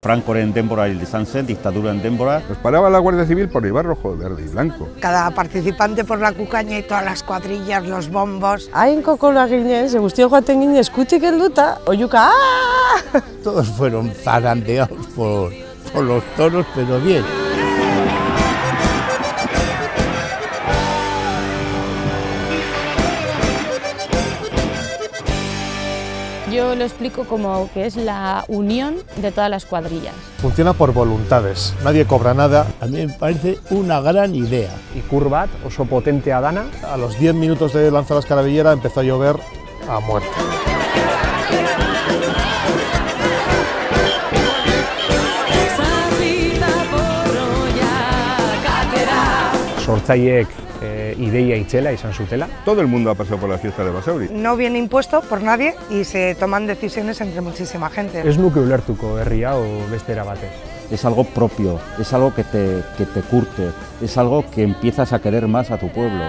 Francoren denbora izan zen, diktaduran denbora. Nos paraba la Guardia Civil por llevar rojo, verde y blanco. Cada participante por la cucaña y todas las cuadrillas, los bombos. Hain kokola ginen, ze guztiok joaten ginen eskutik helduta, oiuka ¡ah! Todos fueron zarandeados por los toros, pero bien. Yo lo explico como que es la unión de todas las cuadrillas. Funciona por voluntades, nadie cobra nada. A mí me parece una gran idea. Ikur bat oso potentea dana. A los 10 minutos de lanzar la escarabillera empezó a llover a muerte. Sortzaileek ideia itzela izan zutela. Todo el mundo ha pasado por la fiesta de Basauri. No viene impuesto por nadie y se toman decisiones entre muchísima gente. Ez nuke ulertuko herria o beste era batez. Es algo propio, es algo que te curte, es algo que empiezas a querer más a tu pueblo.